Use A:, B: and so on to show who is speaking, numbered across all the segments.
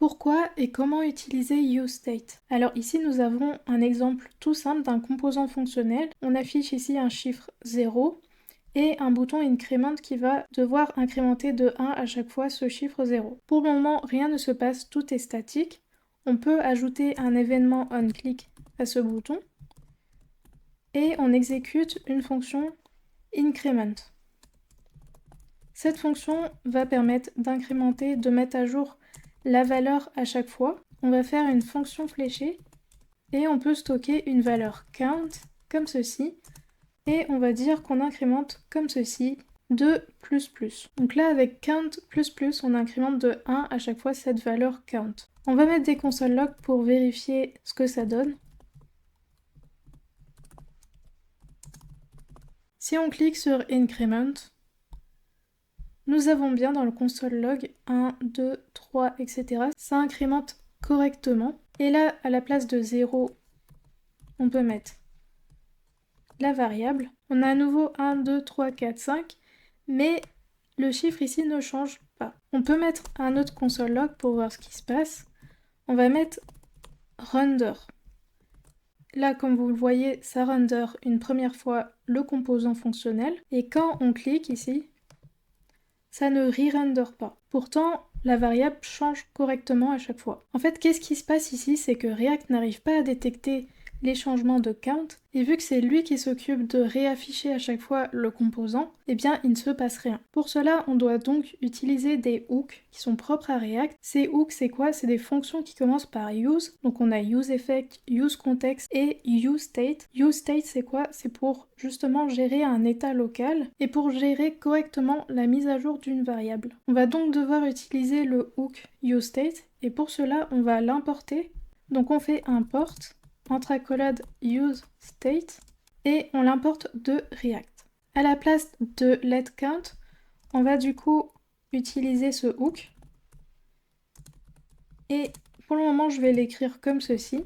A: Pourquoi et comment utiliser useState? Alors ici nous avons un exemple tout simple d'un composant fonctionnel. On affiche ici un chiffre 0 et un bouton increment qui va devoir incrémenter de 1 à chaque fois ce chiffre 0. Pour le moment, rien ne se passe, tout est statique. On peut ajouter un événement onClick à ce bouton et on exécute une fonction increment. Cette fonction va permettre d'incrémenter, de mettre à jour la valeur à chaque fois. On va faire une fonction fléchée et on peut stocker une valeur count comme ceci et on va dire qu'on incrémente comme ceci de ++. Donc là avec count ++, on incrémente de 1 à chaque fois cette valeur count. On va mettre des console logs pour vérifier ce que ça donne. Si on clique sur increment, nous avons bien dans le console log 1, 2, 3, etc. Ça incrémente correctement. Et là, à la place de 0, on peut mettre la variable. On a à nouveau 1, 2, 3, 4, 5, mais le chiffre ici ne change pas. On peut mettre un autre console log pour voir ce qui se passe. On va mettre render. Là, comme vous le voyez, ça render une première fois le composant fonctionnel. Et quand on clique ici, ça ne re-render pas. Pourtant, la variable change correctement à chaque fois. En fait, qu'est-ce qui se passe ici? C'est que React n'arrive pas à détecter les changements de count, et vu que c'est lui qui s'occupe de réafficher à chaque fois le composant, eh bien il ne se passe rien. Pour cela, on doit donc utiliser des hooks qui sont propres à React. Ces hooks, c'est quoi? C'est des fonctions qui commencent par use, donc on a useEffect, useContext et useState. useState, c'est quoi? C'est pour justement gérer un état local et pour gérer correctement la mise à jour d'une variable. On va donc devoir utiliser le hook useState, et pour cela, on va l'importer. Donc on fait import entre accolades useState et on l'importe de React. À la place de letCount, on va du coup utiliser ce hook. Et pour le moment, je vais l'écrire comme ceci.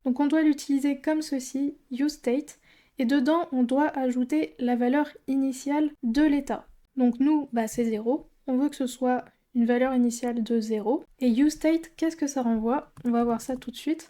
A: Donc on doit l'utiliser comme ceci, useState, et dedans, on doit ajouter la valeur initiale de l'état. Donc nous, c'est 0. On veut que ce soit une valeur initiale de 0. Et useState, qu'est-ce que ça renvoie? On va voir ça tout de suite.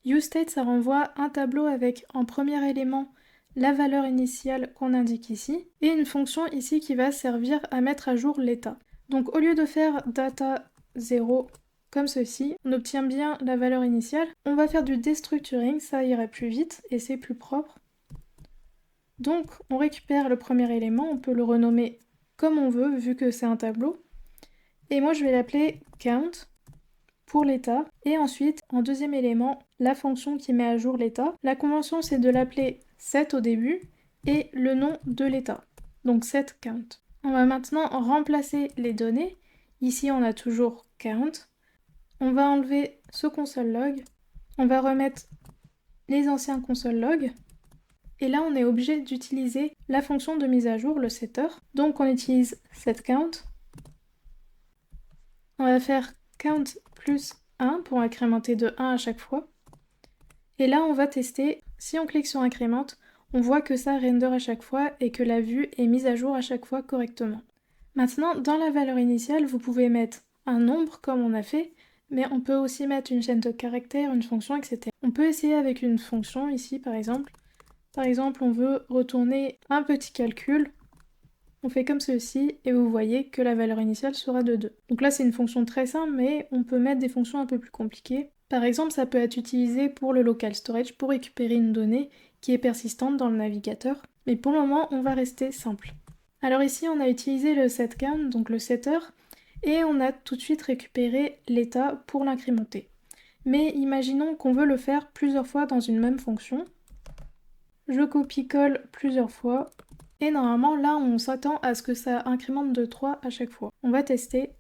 A: useState, ça renvoie un tableau avec en premier élément la valeur initiale qu'on indique ici, et une fonction ici qui va servir à mettre à jour l'état. Donc au lieu de faire data 0 comme ceci, on obtient bien la valeur initiale. On va faire du destructuring, ça irait plus vite et c'est plus propre. Donc on récupère le premier élément, on peut le renommer comme on veut vu que c'est un tableau. Et moi je vais l'appeler count pour l'état, et ensuite, en deuxième élément, la fonction qui met à jour l'état. La convention, c'est de l'appeler set au début, et le nom de l'état, donc setCount. On va maintenant remplacer les données. Ici, on a toujours count. On va enlever ce console log. On va remettre les anciens console log. Et là, on est obligé d'utiliser la fonction de mise à jour, le setter. Donc, on utilise setCount. On va faire count plus 1 pour incrémenter de 1 à chaque fois. Et là, on va tester. Si on clique sur incrémente, on voit que ça render à chaque fois et que la vue est mise à jour à chaque fois correctement. Maintenant, dans la valeur initiale, vous pouvez mettre un nombre comme on a fait, mais on peut aussi mettre une chaîne de caractères, une fonction, etc. On peut essayer avec une fonction ici, par exemple. Par exemple, on veut retourner un petit calcul. On fait comme ceci, et vous voyez que la valeur initiale sera de 2. Donc là, c'est une fonction très simple, mais on peut mettre des fonctions un peu plus compliquées. Par exemple, ça peut être utilisé pour le local storage, pour récupérer une donnée qui est persistante dans le navigateur. Mais pour le moment, on va rester simple. Alors ici, on a utilisé le setCount, donc le setter, et on a tout de suite récupéré l'état pour l'incrémenter. Mais imaginons qu'on veut le faire plusieurs fois dans une même fonction. Je copie-colle plusieurs fois. Et normalement, là, on s'attend à ce que ça incrémente de 3 à chaque fois. On va tester.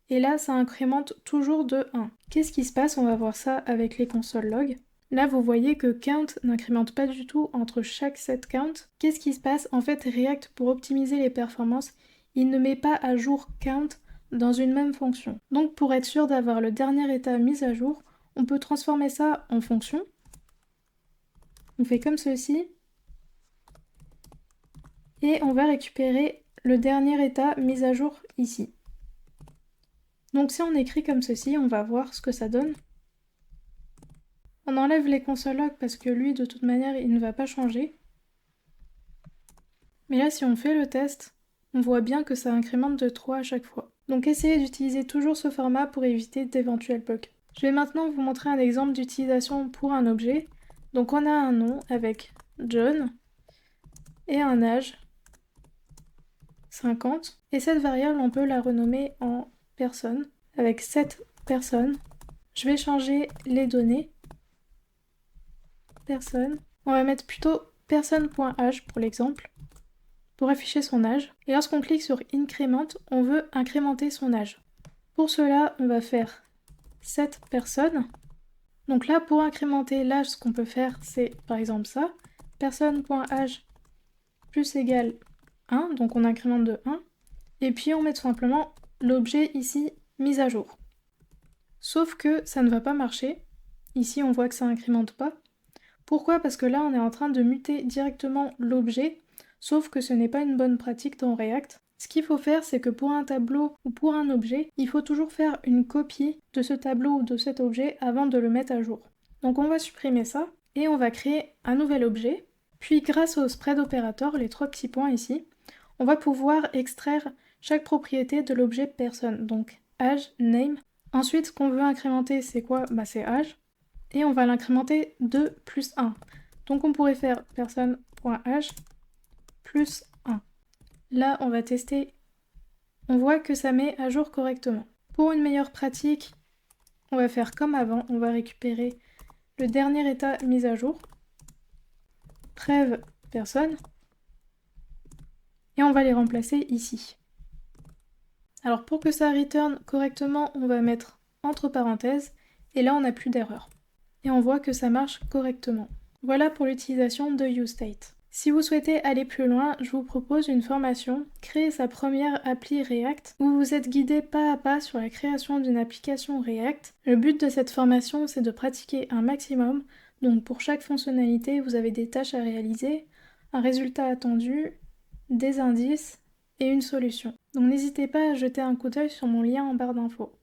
A: Et là, ça incrémente toujours de 1. Qu'est-ce qui se passe? On va voir ça avec les console logs. Là, vous voyez que count n'incrémente pas du tout entre chaque set count. Qu'est-ce qui se passe? En fait, React, pour optimiser les performances, il ne met pas à jour count dans une même fonction. Donc, pour être sûr d'avoir le dernier état mis à jour, on peut transformer ça en fonction. On fait comme ceci. et on va récupérer le dernier état mis à jour ici. Donc si on écrit comme ceci, on va voir ce que ça donne. On enlève les console log parce que lui, de toute manière, il ne va pas changer. Mais là, si on fait le test, on voit bien que ça incrémente de 3 à chaque fois. Donc essayez d'utiliser toujours ce format pour éviter d'éventuels bugs. Je vais maintenant vous montrer un exemple d'utilisation pour un objet. Donc on a un nom avec John et un âge 50. Et cette variable, on peut la renommer en personne avec cette personne. Je vais changer les données. Personne. On va mettre plutôt personne.âge pour l'exemple, pour afficher son âge. Et lorsqu'on clique sur Increment, on veut incrémenter son âge. Pour cela, on va faire cette personne. Donc là, pour incrémenter l'âge, ce qu'on peut faire, c'est par exemple ça. Personne.âge plus égale 1, donc on incrémente de 1. Et puis on met tout simplement l'objet ici mis à jour. Sauf que ça ne va pas marcher. Ici, on voit que ça incrémente pas. Pourquoi? Parce que là, on est en train de muter directement l'objet, sauf que ce n'est pas une bonne pratique dans React. Ce qu'il faut faire, c'est que pour un tableau ou pour un objet, il faut toujours faire une copie de ce tableau ou de cet objet avant de le mettre à jour. Donc on va supprimer ça, et on va créer un nouvel objet. Puis grâce au spread operator, les 3 petits points ici, on va pouvoir extraire chaque propriété de l'objet personne, donc âge, name. Ensuite, ce qu'on veut incrémenter, c'est quoi? C'est âge. Et on va l'incrémenter de plus 1. Donc on pourrait faire personne.âge plus 1. Là, on va tester. On voit que ça met à jour correctement. Pour une meilleure pratique, on va faire comme avant. On va récupérer le dernier état mis à jour. Trêve personne. Et on va les remplacer ici. Alors pour que ça return correctement, on va mettre entre parenthèses. Et là, on n'a plus d'erreur. Et on voit que ça marche correctement. Voilà pour l'utilisation de useState. Si vous souhaitez aller plus loin, je vous propose une formation, créer sa première appli React, où vous êtes guidé pas à pas sur la création d'une application React. Le but de cette formation, c'est de pratiquer un maximum, donc pour chaque fonctionnalité, vous avez des tâches à réaliser, un résultat attendu, des indices et une solution. Donc n'hésitez pas à jeter un coup d'œil sur mon lien en barre d'infos.